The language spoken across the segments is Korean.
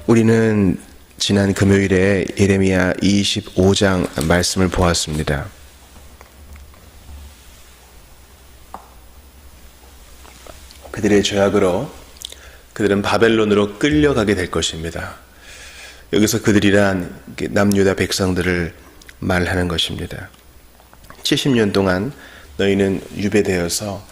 우리는 지난 금요일에 예레미야 25장 말씀을 보았습니다. 그들의 죄악으로 그들은 바벨론으로 끌려가게 될 것입니다. 여기서 그들이란 남유다 백성들을 말하는 것입니다. 70년 동안 너희는 유배되어서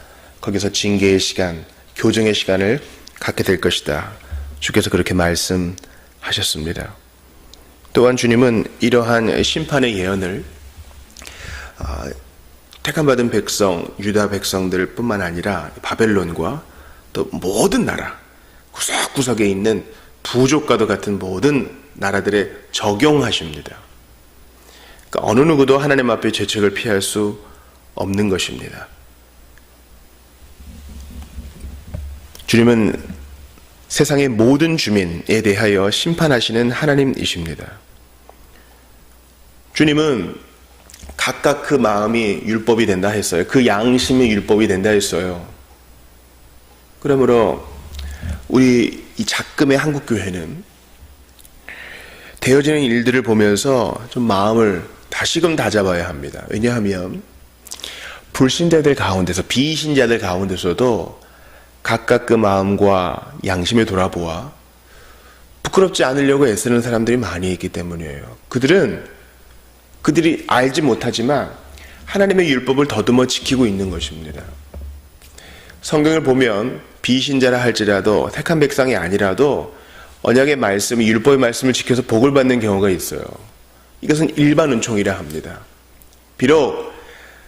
거기서 징계의 시간, 교정의 시간을 갖게 될 것이다. 주께서 그렇게 말씀하셨습니다. 또한 주님은 이러한 심판의 예언을 택함받은 백성, 유다 백성들 뿐만 아니라 바벨론과 또 모든 나라, 구석구석에 있는 부족과도 같은 모든 나라들에 적용하십니다. 그러니까 어느 누구도 하나님 앞에 죄책을 피할 수 없는 것입니다. 주님은 세상의 모든 주민에 대하여 심판하시는 하나님이십니다. 주님은 각각 그 마음이 율법이 된다 했어요. 그 양심이 율법이 된다 했어요. 그러므로 우리 이 작금의 한국교회는 되어지는 일들을 보면서 좀 마음을 다시금 다잡아야 합니다. 왜냐하면 불신자들 가운데서, 비신자들 가운데서도 각각 그 마음과 양심을 돌아보아 부끄럽지 않으려고 애쓰는 사람들이 많이 있기 때문이에요. 그들이 알지 못하지만 하나님의 율법을 더듬어 지키고 있는 것입니다. 성경을 보면 비신자라 할지라도 택한 백성이 아니라도 언약의 말씀, 율법의 말씀을 지켜서 복을 받는 경우가 있어요. 이것은 일반 은총이라 합니다. 비록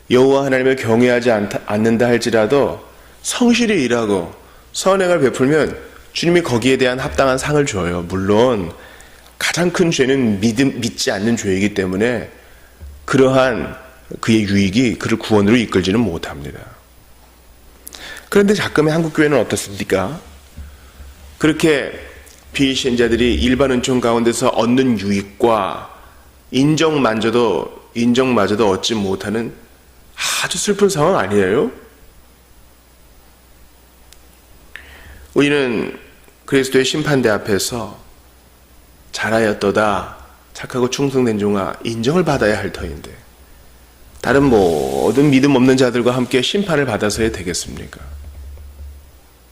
여호와 하나님을 경외하지 않는다 할지라도 성실히 일하고 선행을 베풀면 주님이 거기에 대한 합당한 상을 줘요. 물론 가장 큰 죄는 믿지 않는 죄이기 때문에 그러한 그의 유익이 그를 구원으로 이끌지는 못합니다. 그런데 작금의 한국교회는 어떻습니까? 그렇게 비신자들이 일반 은총 가운데서 얻는 유익과 인정마저도 얻지 못하는 아주 슬픈 상황 아니에요? 우리는 그리스도의 심판대 앞에서 잘하였도다, 착하고 충성된 종아, 인정을 받아야 할 터인데 다른 모든 믿음 없는 자들과 함께 심판을 받아서야 되겠습니까?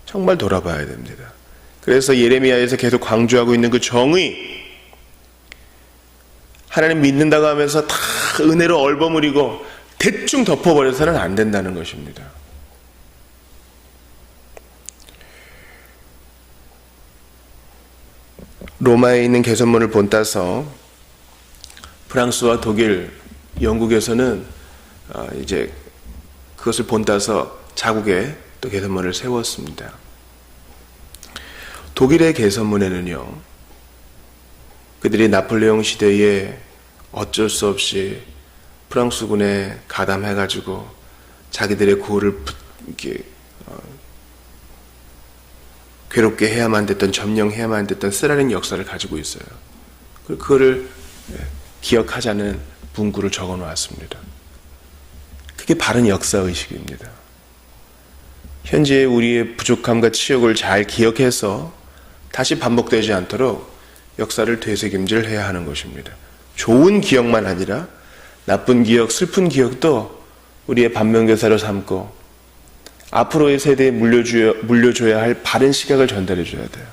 정말 돌아봐야 됩니다. 그래서 예레미야에서 계속 강조하고 있는 그 정의, 하나님 믿는다고 하면서 다 은혜로 얼버무리고 대충 덮어버려서는 안 된다는 것입니다. 로마에 있는 개선문을 본따서 프랑스와 독일, 영국에서는 이제 그것을 본따서 자국에 또 개선문을 세웠습니다. 독일의 개선문에는요, 그들이 나폴레옹 시대에 어쩔 수 없이 프랑스군에 가담해가지고 자기들의 구호를 괴롭게 해야만 됐던, 점령해야만 됐던 쓰라린 역사를 가지고 있어요. 그거를 기억하자는 문구를 적어 놓았습니다. 그게 바른 역사의식입니다. 현재 우리의 부족함과 치욕을 잘 기억해서 다시 반복되지 않도록 역사를 되새김질해야 하는 것입니다. 좋은 기억만 아니라 나쁜 기억, 슬픈 기억도 우리의 반면교사로 삼고 앞으로의 세대에 물려줘야 할 바른 시각을 전달해 줘야 돼요.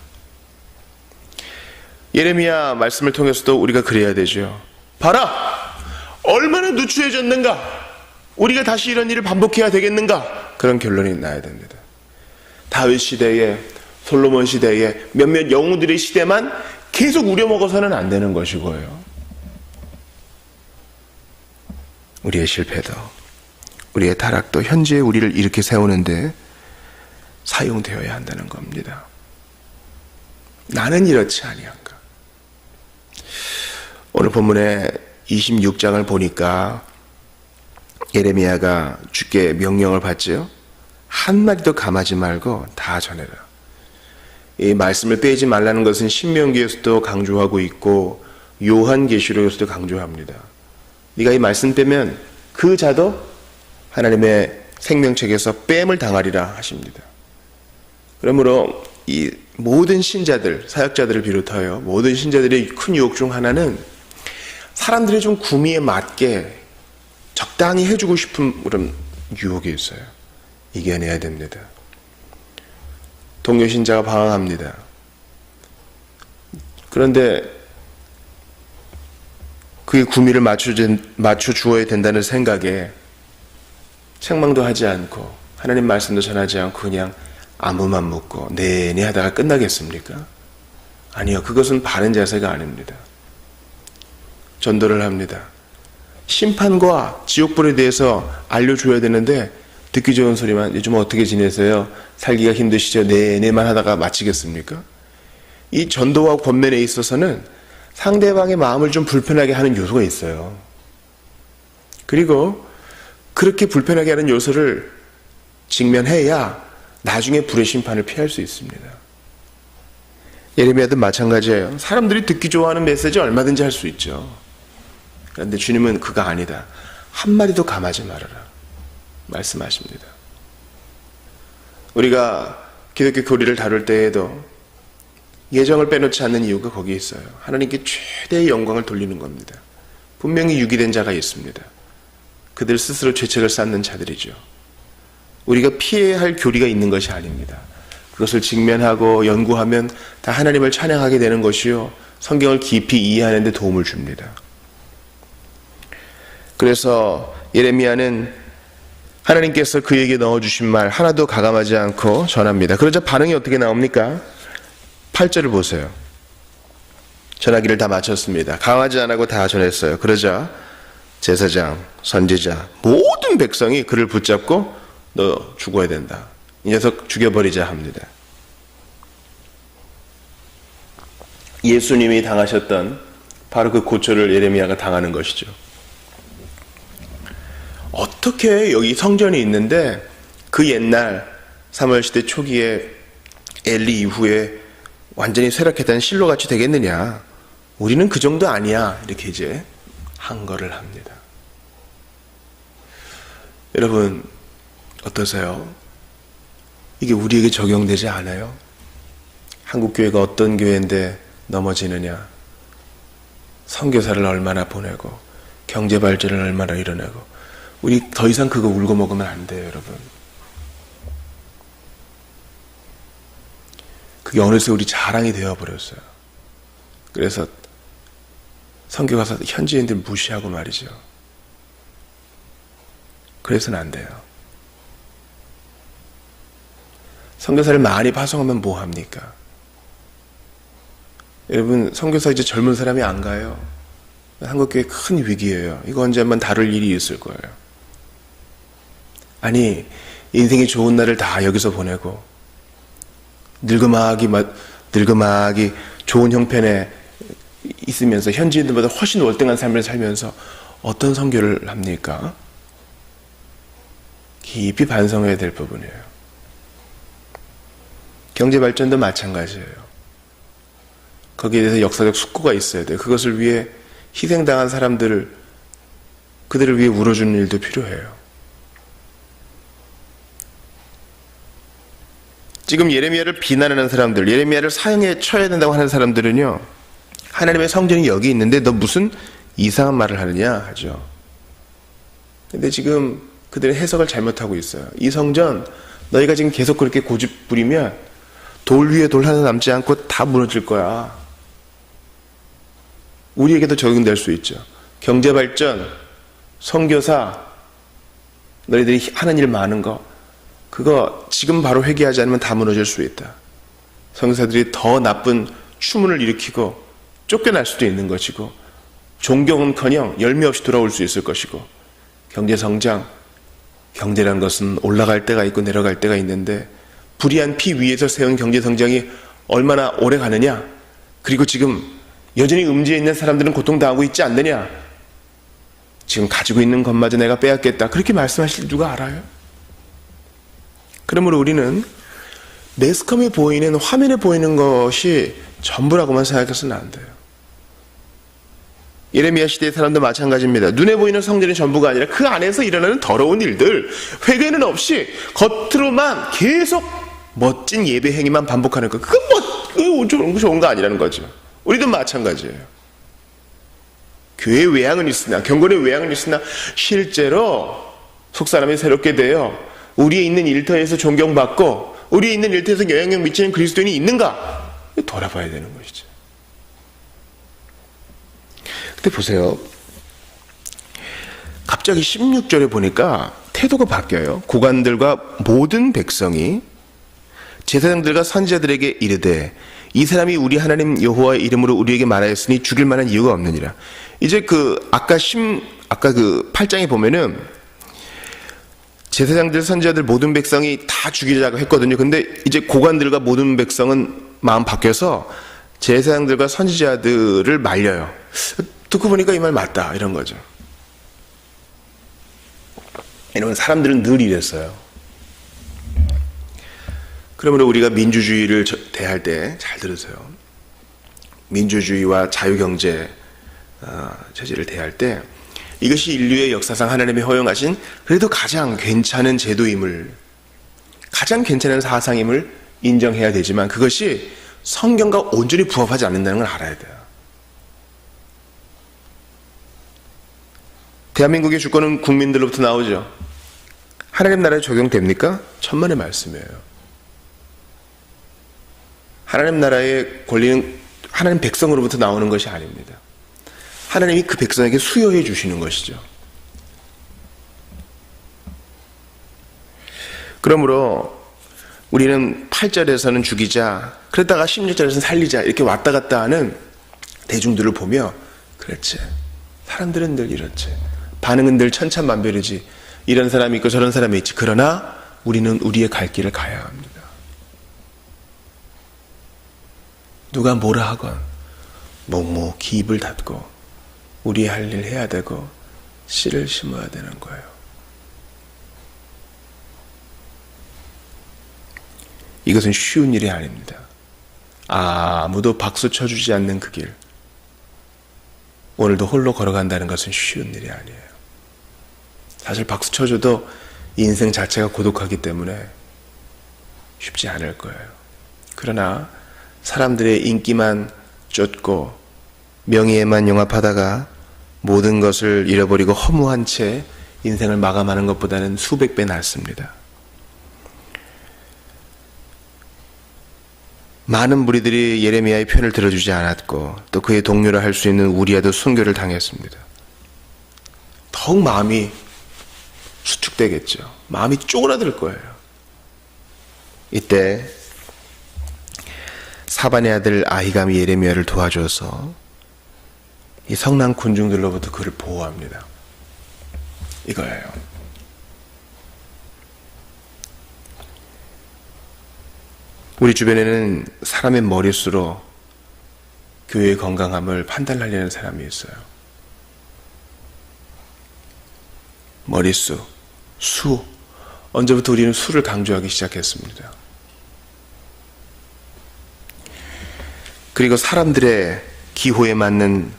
예레미야 말씀을 통해서도 우리가 그래야 되죠. 봐라! 얼마나 누추해졌는가? 우리가 다시 이런 일을 반복해야 되겠는가? 그런 결론이 나야 됩니다. 다윗 시대에, 솔로몬 시대에, 몇몇 영웅들의 시대만 계속 우려먹어서는 안 되는 것이고요. 우리의 실패도, 우리의 타락도 현재 우리를 이렇게 세우는데 사용되어야 한다는 겁니다. 나는 이렇지 아니한가? 오늘 본문의 26장을 보니까 예레미야가 주께 명령을 받지요. 한마디도 감하지 말고 다 전해라. 이 말씀을 빼지 말라는 것은 신명기에서도 강조하고 있고 요한계시록에서도 강조합니다. 네가 이 말씀 빼면 그 자도 하나님의 생명책에서 뺨을 당하리라 하십니다. 그러므로 이 모든 신자들, 사역자들을 비롯하여 모든 신자들의 큰 유혹 중 하나는 사람들의 좀 구미에 맞게 적당히 해주고 싶은 그런 유혹이 있어요. 이겨내야 됩니다. 동료 신자가 방황합니다. 그런데 그의 구미를 맞춰주어야 된다는 생각에 책망도 하지 않고 하나님 말씀도 전하지 않고 그냥 안부만 묻고 내내 하다가 끝나겠습니까? 아니요. 그것은 바른 자세가 아닙니다. 전도를 합니다. 심판과 지옥불에 대해서 알려줘야 되는데 듣기 좋은 소리만 요즘 어떻게 지내세요? 살기가 힘드시죠? 내내만 하다가 마치겠습니까? 이 전도와 권면에 있어서는 상대방의 마음을 좀 불편하게 하는 요소가 있어요. 그리고 그렇게 불편하게 하는 요소를 직면해야 나중에 불의 심판을 피할 수 있습니다. 예레미야도 마찬가지예요. 사람들이 듣기 좋아하는 메시지 얼마든지 할 수 있죠. 그런데 주님은 그거 아니다. 한마디도 감하지 말아라 말씀하십니다. 우리가 기독교 교리를 다룰 때에도 예정을 빼놓지 않는 이유가 거기에 있어요. 하나님께 최대의 영광을 돌리는 겁니다. 분명히 유기된 자가 있습니다. 그들 스스로 죄책을 쌓는 자들이죠. 우리가 피해야 할 교리가 있는 것이 아닙니다. 그것을 직면하고 연구하면 다 하나님을 찬양하게 되는 것이요, 성경을 깊이 이해하는 데 도움을 줍니다. 그래서 예레미야는 하나님께서 그에게 넣어주신 말 하나도 가감하지 않고 전합니다. 그러자 반응이 어떻게 나옵니까? 8절을 보세요. 전하기를 다 마쳤습니다. 강하지 않고 다 전했어요. 그러자 제사장, 선지자, 모든 백성이 그를 붙잡고 너 죽어야 된다. 이 녀석 죽여버리자 합니다. 예수님이 당하셨던 바로 그 고초를 예레미야가 당하는 것이죠. 어떻게 여기 성전이 있는데 그 옛날 사무엘 시대 초기에 엘리 이후에 완전히 쇠락했다는 실로같이 되겠느냐. 우리는 그 정도 아니야. 이렇게 이제 항거를 합니다. 여러분 어떠세요? 이게 우리에게 적용되지 않아요? 한국교회가 어떤 교회인데 넘어지느냐. 선교사를 얼마나 보내고 경제발전을 얼마나 이뤄내고. 우리 더 이상 그거 울고 먹으면 안 돼요, 여러분. 그게 어느새 우리 자랑이 되어버렸어요. 그래서 선교 가서 현지인들 무시하고 말이죠. 그래서는 안 돼요. 선교사를 많이 파송하면 뭐 합니까? 여러분, 선교사 이제 젊은 사람이 안 가요. 한국교회 큰 위기예요. 이거 언제 한번 다룰 일이 있을 거예요. 아니, 인생이 좋은 날을 다 여기서 보내고 늙음하기 좋은 형편에 있으면서 현지인들보다 훨씬 월등한 삶을 살면서 어떤 선교를 합니까? 깊이 반성해야 될 부분이에요. 경제발전도 마찬가지예요. 거기에 대해서 역사적 숙고가 있어야 돼요. 그것을 위해 희생당한 사람들을, 그들을 위해 울어주는 일도 필요해요. 지금 예레미야를 비난하는 사람들, 예레미야를 사형에 처해야 된다고 하는 사람들은요, 하나님의 성전이 여기 있는데 너 무슨 이상한 말을 하느냐 하죠. 근데 지금 그들의 해석을 잘못하고 있어요. 이 성전 너희가 지금 계속 그렇게 고집 부리면 돌 위에 돌 하나 남지 않고 다 무너질 거야. 우리에게도 적용될 수 있죠. 경제발전, 선교사, 너희들이 하는 일 많은 거, 그거 지금 바로 회개하지 않으면 다 무너질 수 있다. 선교사들이 더 나쁜 추문을 일으키고 쫓겨날 수도 있는 것이고, 존경은커녕 열매 없이 돌아올 수 있을 것이고, 경제성장, 경제란 것은 올라갈 때가 있고 내려갈 때가 있는데 불의한 피 위에서 세운 경제성장이 얼마나 오래 가느냐. 그리고 지금 여전히 음지에 있는 사람들은 고통당하고 있지 않느냐. 지금 가지고 있는 것마저 내가 빼앗겠다. 그렇게 말씀하실 누가 알아요? 그러므로 우리는 매스컴에 보이는, 화면에 보이는 것이 전부라고만 생각해서는 안 돼요. 예레미야 시대의 사람도 마찬가지입니다. 눈에 보이는 성전이 전부가 아니라 그 안에서 일어나는 더러운 일들, 회개는 없이 겉으로만 계속 멋진 예배 행위만 반복하는 거, 그건 좋은 거 아니라는 거죠. 우리도 마찬가지예요. 교회 외양은 있으나, 경건의 외양은 있으나 실제로 속 사람이 새롭게 되어 우리에 있는 일터에서 존경받고 우리에 있는 일터에서 영향력 미치는 그리스도인이 있는가? 돌아봐야 되는 것이죠. 근데 보세요. 갑자기 16절에 보니까 태도가 바뀌어요. 고관들과 모든 백성이 제사장들과 선지자들에게 이르되 이 사람이 우리 하나님 여호와의 이름으로 우리에게 말하였으니 죽일 만한 이유가 없느니라. 이제 아까 그 8장에 보면은 제사장들, 선지자들, 모든 백성이 다 죽이자고 했거든요. 근데 이제 고관들과 모든 백성은 마음 바뀌어서 제사장들과 선지자들을 말려요. 듣고 보니까 이 말 맞다, 이런 거죠. 이런 사람들은 늘 이랬어요. 그러므로 우리가 민주주의를 대할 때 잘 들으세요. 민주주의와 자유경제 체제를 대할 때 이것이 인류의 역사상 하나님이 허용하신 그래도 가장 괜찮은 제도임을, 가장 괜찮은 사상임을 인정해야 되지만 그것이 성경과 온전히 부합하지 않는다는 걸 알아야 돼요. 대한민국의 주권은 국민들로부터 나오죠. 하나님 나라에 적용됩니까? 천만의 말씀이에요. 하나님 나라의 권리는 하나님 백성으로부터 나오는 것이 아닙니다. 하나님이 그 백성에게 수여해 주시는 것이죠. 그러므로 우리는 8절에서는 죽이자, 그러다가 16절에서는 살리자, 이렇게 왔다 갔다 하는 대중들을 보며 그렇지, 사람들은 늘 이렇지, 반응은 늘 천차만별이지, 이런 사람이 있고 저런 사람이 있지, 그러나 우리는 우리의 갈 길을 가야 합니다. 누가 뭐라 하건 묵묵히 입을 닫고 우리의 할 일 해야 되고 씨를 심어야 되는 거예요. 이것은 쉬운 일이 아닙니다. 아무도 박수 쳐주지 않는 그 길, 오늘도 홀로 걸어간다는 것은 쉬운 일이 아니에요. 사실 박수 쳐줘도 인생 자체가 고독하기 때문에 쉽지 않을 거예요. 그러나 사람들의 인기만 쫓고 명예에만 용합하다가 모든 것을 잃어버리고 허무한 채 인생을 마감하는 것보다는 수백 배 낫습니다. 많은 무리들이 예레미야의 편을 들어주지 않았고 또 그의 동료라 할 수 있는 우리아도 순교를 당했습니다. 더욱 마음이 수축되겠죠. 마음이 쪼그라들 거예요. 이때 사반의 아들 아히감이 예레미야를 도와줘서 이 성난 군중들로부터 그를 보호합니다. 이거예요. 우리 주변에는 사람의 머릿수로 교회의 건강함을 판단하려는 사람이 있어요. 머릿수, 수. 언제부터 우리는 수를 강조하기 시작했습니다. 그리고 사람들의 기호에 맞는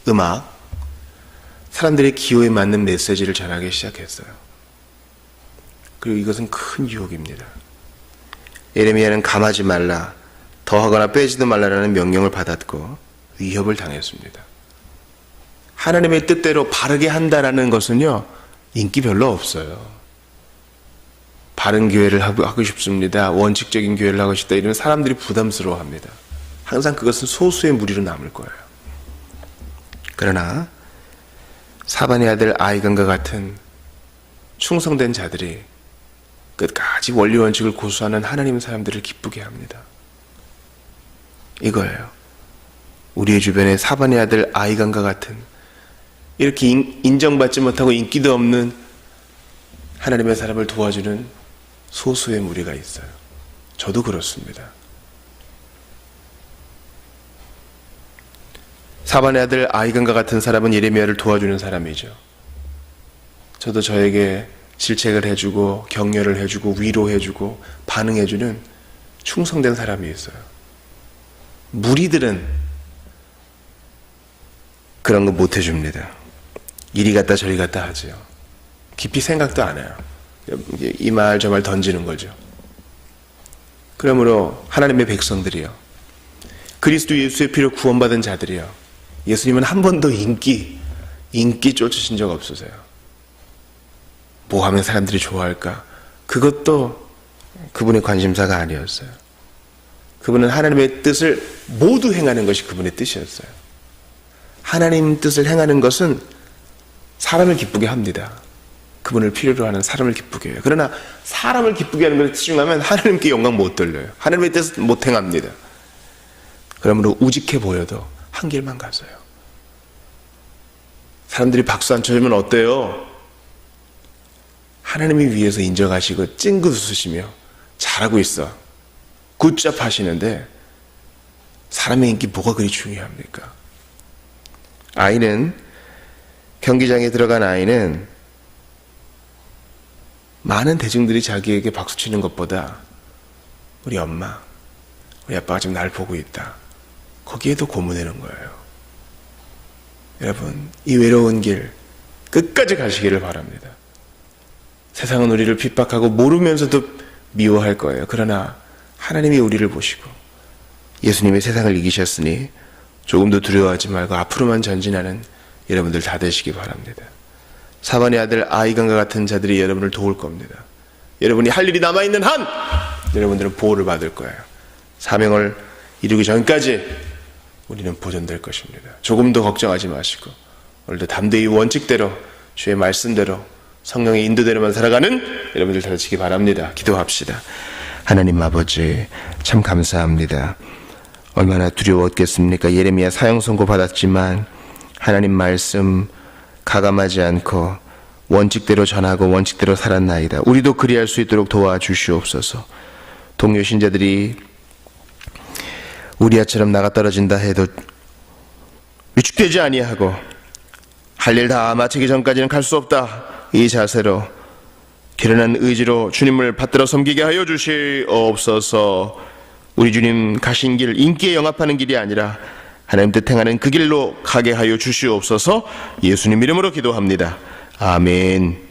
음악, 사람들의 기호에 맞는 메시지를 전하기 시작했어요. 그리고 이것은 큰 유혹입니다. 예레미야는 감하지 말라, 더하거나 빼지도 말라라는 명령을 받았고 위협을 당했습니다. 하나님의 뜻대로 바르게 한다라는 것은요, 인기 별로 없어요. 바른 교회를 하고 싶습니다, 원칙적인 교회를 하고 싶다, 이런 사람들이 부담스러워합니다. 항상 그것은 소수의 무리로 남을 거예요. 그러나 사반의 아들 아히감과 같은 충성된 자들이 끝까지 원리 원칙을 고수하는 하나님 사람들을 기쁘게 합니다. 이거예요. 우리의 주변에 사반의 아들 아히감과 같은 이렇게 인정받지 못하고 인기도 없는 하나님의 사람을 도와주는 소수의 무리가 있어요. 저도 그렇습니다. 사반의 아들 아히감과 같은 사람은 예레미야를 도와주는 사람이죠. 저도 저에게 질책을 해주고 격려를 해주고 위로해주고 반응해주는 충성된 사람이 있어요. 무리들은 그런 거 못 해줍니다. 이리 갔다 저리 갔다 하죠. 깊이 생각도 안 해요. 이 말 저 말 던지는 거죠. 그러므로 하나님의 백성들이요, 그리스도 예수의 피로 구원받은 자들이요, 예수님은 한 번도 인기 쫓으신 적 없으세요. 뭐 하면 사람들이 좋아할까? 그것도 그분의 관심사가 아니었어요. 그분은 하나님의 뜻을 모두 행하는 것이 그분의 뜻이었어요. 하나님 뜻을 행하는 것은 사람을 기쁘게 합니다. 그분을 필요로 하는 사람을 기쁘게 해요. 그러나 사람을 기쁘게 하는 것에 치중하면 하나님께 영광 못 돌려요. 하나님의 뜻을 못 행합니다. 그러므로 우직해 보여도 한 길만 가서요. 사람들이 박수 안 쳐주면 어때요? 하나님이 위해서 인정하시고 찡긋 웃으시며 잘하고 있어, 굿잡 하시는데 사람의 인기 뭐가 그리 중요합니까? 경기장에 들어간 아이는 많은 대중들이 자기에게 박수치는 것보다 우리 엄마, 우리 아빠가 지금 날 보고 있다, 거기에 더 고무되는 거예요. 여러분, 이 외로운 길 끝까지 가시기를 바랍니다. 세상은 우리를 핍박하고 모르면서도 미워할 거예요. 그러나 하나님이 우리를 보시고 예수님이 세상을 이기셨으니 조금도 두려워하지 말고 앞으로만 전진하는 여러분들 다 되시기 바랍니다. 사반의 아들 아이간과 같은 자들이 여러분을 도울 겁니다. 여러분이 할 일이 남아있는 한 여러분들은 보호를 받을 거예요. 사명을 이루기 전까지 우리는 보존될 것입니다. 조금도 걱정하지 마시고 오늘도 담대히 원칙대로, 주의 말씀대로, 성령의 인도대로만 살아가는 여러분들 다 되시기 바랍니다. 기도합시다. 하나님 아버지, 참 감사합니다. 얼마나 두려웠겠습니까? 예레미야 사형 선고 받았지만 하나님 말씀 가감하지 않고 원칙대로 전하고 원칙대로 살았나이다. 우리도 그리할 수 있도록 도와주시옵소서. 동료 신자들이 우리아처럼 나가 떨어진다 해도 위축되지 아니하고 할 일 다 마치기 전까지는 갈 수 없다, 이 자세로 결연한 의지로 주님을 받들어 섬기게 하여 주시옵소서. 우리 주님 가신 길, 인기에 영합하는 길이 아니라 하나님 뜻 행하는 그 길로 가게 하여 주시옵소서. 예수님 이름으로 기도합니다. 아멘.